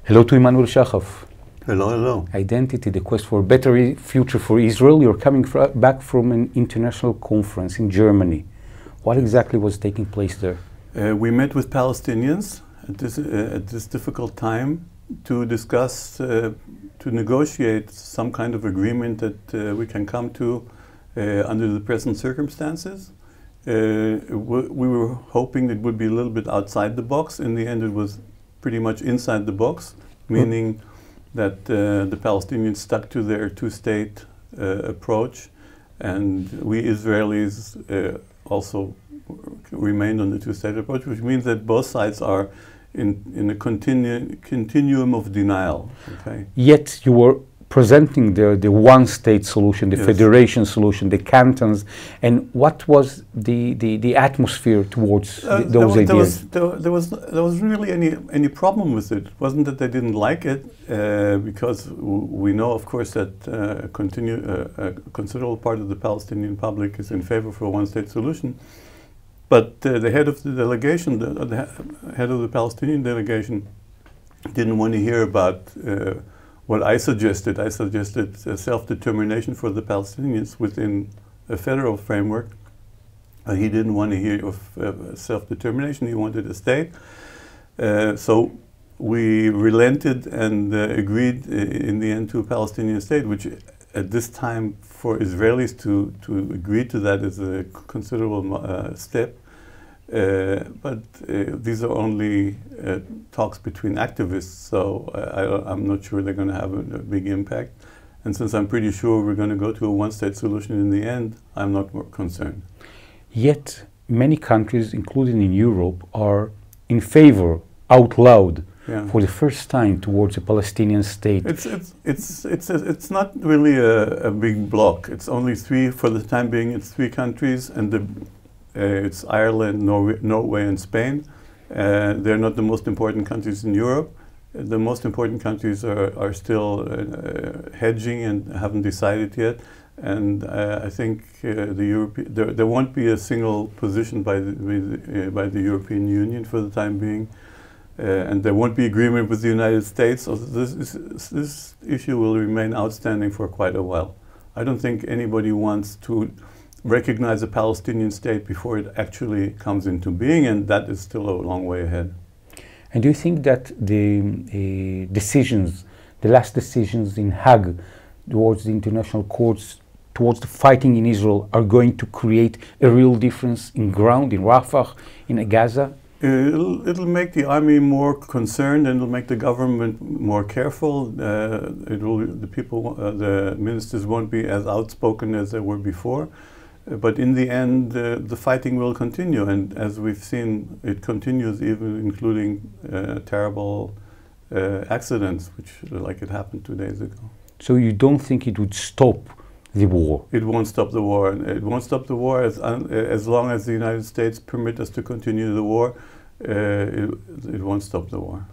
Hello to Emanuel Shahaf. Hello, hello. Identity, the quest for a better future for Israel. You're coming back from an international conference in Germany. What exactly was taking place there? We met with Palestinians at this difficult time to discuss, to negotiate some kind of agreement that we can come to under the present circumstances. We were hoping it would be a little bit outside the box. In the end, it was pretty much inside the box, meaning that the Palestinians stuck to their two-state approach, and we Israelis also remained on the two-state approach, which means that both sides are in a continuum of denial. Okay? Yet you were presenting the one-state solution, the Yes. federation solution, the cantons, and what was the atmosphere towards those ideas? There was really any problem with it. It wasn't that they didn't like it, because we know, of course, that a considerable part of the Palestinian public is in favor for a one-state solution. But the head of the delegation, the head of the Palestinian delegation, didn't want to hear about what I suggested. I suggested self-determination for the Palestinians within a federal framework. He didn't want to hear of self-determination. He wanted a state. So we relented and agreed in the end to a Palestinian state, which at this time for Israelis to agree to that is a considerable step. But these are only talks between activists, so I'm not sure they're going to have a big impact. And since I'm pretty sure we're going to go to a one-state solution in the end, I'm not more concerned. Yet many countries, including in Europe, are in favor, out loud, for the first time towards a Palestinian state. It's not really a big bloc. It's only three, for the time being, it's three countries, and it's Ireland, Norway, and Spain. They're not the most important countries in Europe. The most important countries are still hedging and haven't decided yet. And I think there won't be a single position by the European Union for the time being. And there won't be agreement with the United States. So this issue will remain outstanding for quite a while. I don't think anybody wants to recognize a Palestinian state before it actually comes into being, and that is still a long way ahead. And do you think that the decisions, the last decisions in Hague towards the international courts, towards the fighting in Israel, are going to create a real difference in ground, in Rafah, in Gaza? It'll make the army more concerned, and it'll make the government more careful. The ministers won't be as outspoken as they were before. But in the end, the fighting will continue, and as we've seen, it continues, even including terrible accidents, like it happened 2 days ago. So you don't think it would stop the war? It won't stop the war. It won't stop the war as long as the United States permit us to continue the war. It won't stop the war.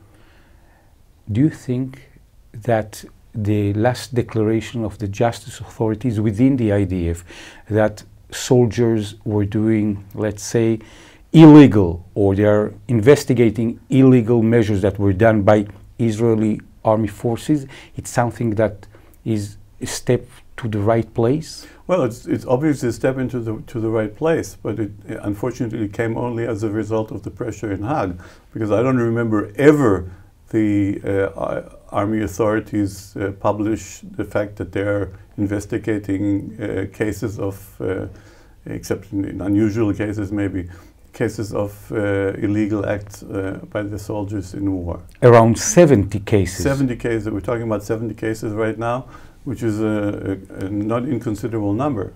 Do you think that the last declaration of the justice authorities within the IDF, that soldiers were doing, let's say, illegal, or they are investigating illegal measures that were done by Israeli army forces, it's something that is a step to the right place? Well, it's obviously a step into the right place, but it unfortunately came only as a result of the pressure in Hague, because I don't remember ever the army authorities publish the fact that they're investigating cases of, except in unusual cases maybe, cases of illegal acts by the soldiers in war. Around 70 cases. 70 cases. We're talking about 70 cases right now, which is a not inconsiderable number.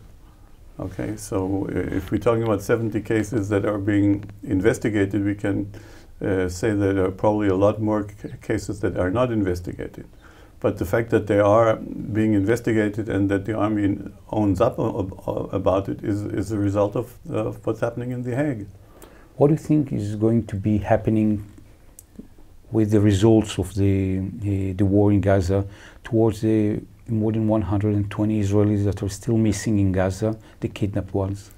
Okay, so if we're talking about 70 cases that are being investigated, we can say that there are probably a lot more cases that are not investigated. But the fact that they are being investigated and that the army owns up about it is a result of what's happening in The Hague. What do you think is going to be happening with the results of the war in Gaza towards the more than 120 Israelis that are still missing in Gaza, the kidnapped ones?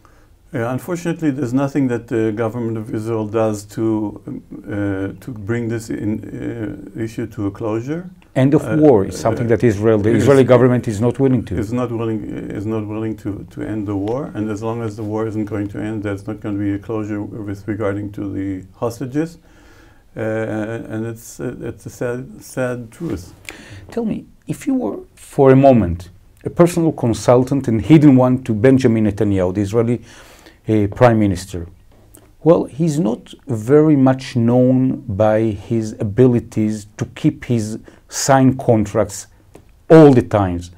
Unfortunately, there's nothing that the government of Israel does to bring this issue to a closure. End of war is something that the Israeli government is not willing to. Is not willing to end the war, and as long as the war isn't going to end, there's not going to be a closure with regarding to the hostages, and it's a sad truth. Tell me, if you were for a moment a personal consultant and hidden one to Benjamin Netanyahu, the Israeli Prime Minister, well, he's not very much known by his abilities to keep his signed contracts all the times.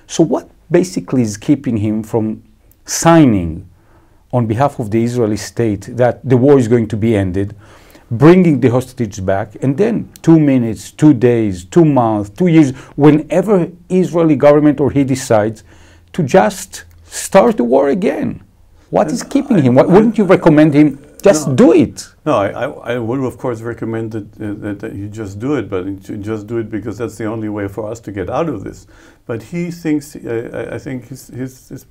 So what basically is keeping him from signing on behalf of the Israeli state that the war is going to be ended, bringing the hostages back, and then 2 minutes, 2 days, 2 months, 2 years, whenever Israeli government or he decides to just start the war again? What is keeping him? Wouldn't you recommend him just do it? No, I would of course recommend that you just do it, but you just do it because that's the only way for us to get out of this. But he thinks, I think his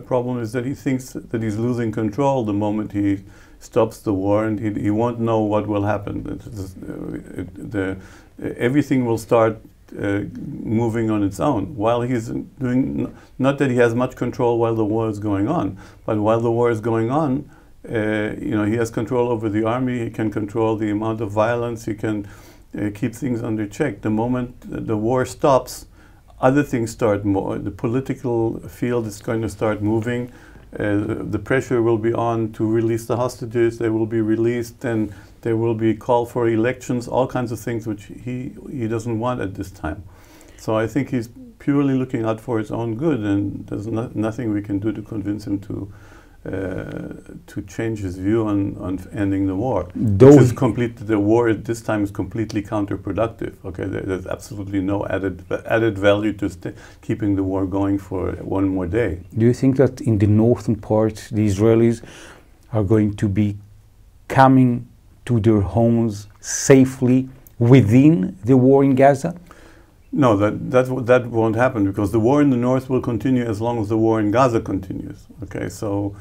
problem is that he thinks that he's losing control the moment he stops the war, and he won't know what will happen. Everything will start moving on its own while he's doing, not that he has much control while the war is going on, but while the war is going on, he has control over the army, he can control the amount of violence, he can keep things under check. The moment the war stops, other things start more. The political field is going to start moving. The pressure will be on to release the hostages, they will be released, and there will be call for elections, all kinds of things which he doesn't want at this time. So I think he's purely looking out for his own good, and there's nothing we can do to convince him to change his view on ending the war. The war at this time is completely counterproductive. Okay, there's absolutely no added value to keeping the war going for one more day. Do you think that in the northern part, the Israelis are going to be coming to their homes safely within the war in Gaza? No, that won't happen, because the war in the north will continue as long as the war in Gaza continues. Okay, so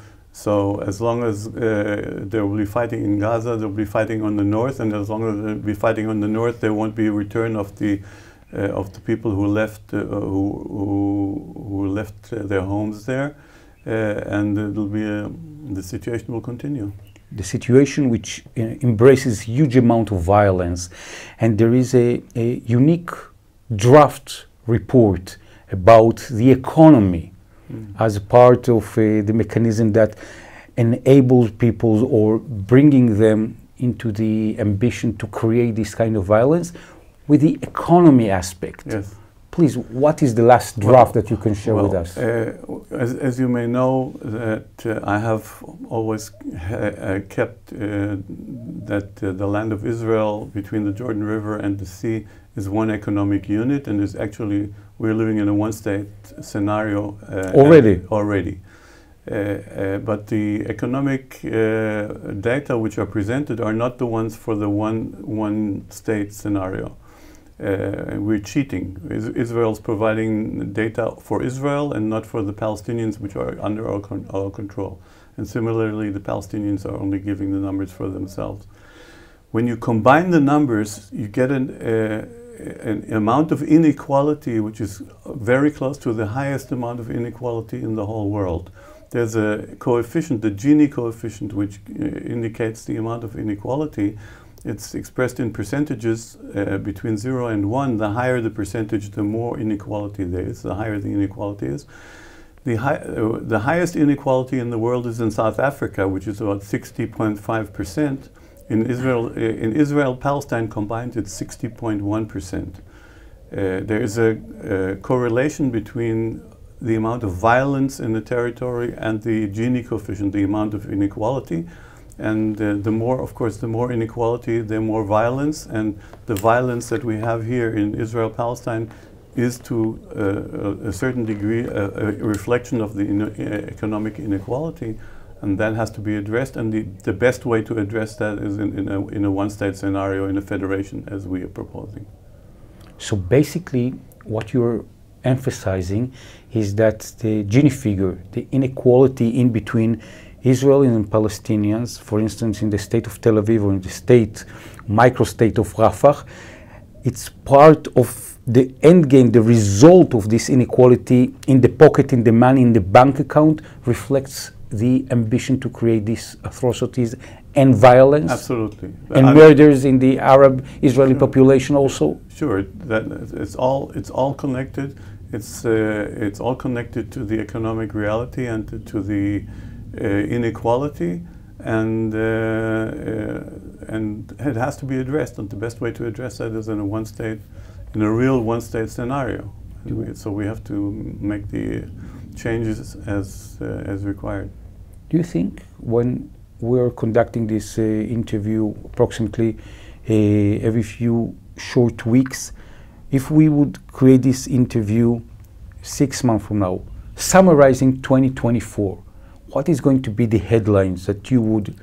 as long as there will be fighting in Gaza, there will be fighting on the north, and as long as there will be fighting on the north, there won't be a return of the people who left their homes there, and the situation will continue. The situation which embraces huge amount of violence, and there is a unique draft report about the economy as part of the mechanism that enables people or bringing them into the ambition to create this kind of violence with the economy aspect. Yes. Please, what is the last draft that you can share with us? As you may know, that I have always kept that the land of Israel between the Jordan River and the sea is one economic unit, and is actually, we're living in a one-state scenario already. But the economic data which are presented are not the ones for the one-state scenario. We're cheating. Israel's providing data for Israel and not for the Palestinians, which are under our control. And similarly, the Palestinians are only giving the numbers for themselves. When you combine the numbers, you get an amount of inequality which is very close to the highest amount of inequality in the whole world. There's a coefficient, the Gini coefficient, which indicates the amount of inequality. It's expressed in percentages between 0 and 1. The higher the percentage, the more inequality there is, the higher the inequality is. The highest inequality in the world is in South Africa, which is about 60.5%. In Israel, Palestine combined, it's 60.1%. There is a correlation between the amount of violence in the territory and the Gini coefficient, the amount of inequality. And the more inequality, the more violence. And the violence that we have here in Israel-Palestine is to a certain degree a reflection of the economic inequality. And that has to be addressed. And the best way to address that is in a one-state scenario, in a federation, as we are proposing. So basically, what you're emphasizing is that the Gini figure, the inequality in between Israelis and Palestinians, for instance, in the state of Tel Aviv or in the microstate of Rafah, it's part of the end game, the result of this inequality in the pocket, in the money, in the bank account, reflects the ambition to create these atrocities and violence. Absolutely. And murders in the Arab-Israeli population also. Sure, it's all connected. It's all connected to the economic reality and to the inequality, and it has to be addressed. And the best way to address that is in a real one-state scenario. So we have to make the changes as required. Do you think when we're conducting this interview approximately every few short weeks, if we would create this interview 6 months from now, summarizing 2024, what is going to be the headlines that you would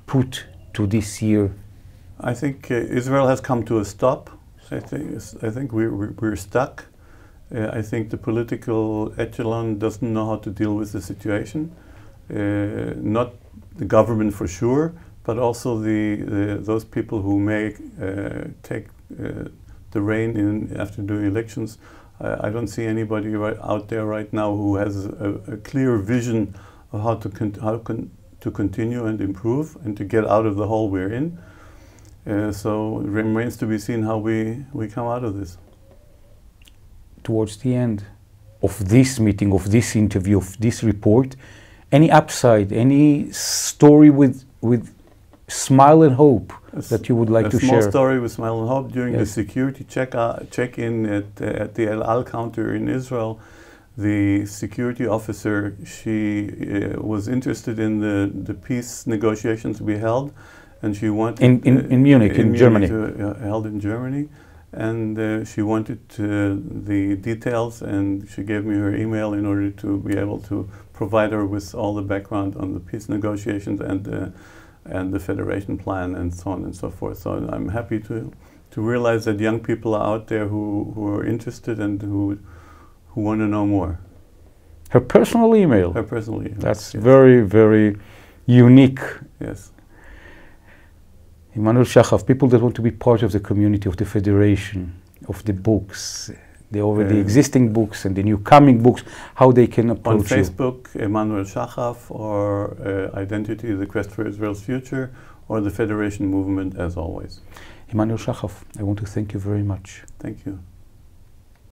put to this year? I think Israel has come to a stop. I think we're stuck. I think the political echelon doesn't know how to deal with the situation. Not the government for sure, but also those people who may take the reign after doing elections. I don't see anybody out there right now who has a clear vision of how to continue and improve and to get out of the hole we're in. So it remains to be seen how we come out of this. Towards the end of this meeting, of this interview, of this report, any upside, any story with smile and hope that you would like to share? A small story with smile and hope. During the security check-in at the El Al counter in Israel, the security officer, she was interested in the peace negotiations we held, and she wanted in Munich, in Germany, held in Germany, and she wanted the details, and she gave me her email in order to be able to provide her with all the background on the peace negotiations and the federation plan and so on and so forth. So I'm happy to realize that young people are out there who are interested and who want to know more. Her personal email. Her personal email. That's very, very unique. Yes. Emanuel Shahaf, people that want to be part of the community of the federation, of the books, the already existing books and the new coming books, how they can approach you. On Facebook, Emanuel Shahaf, or Identity, the Quest for Israel's Future, or the Federation Movement, as always. Emanuel Shahaf, I want to thank you very much. Thank you.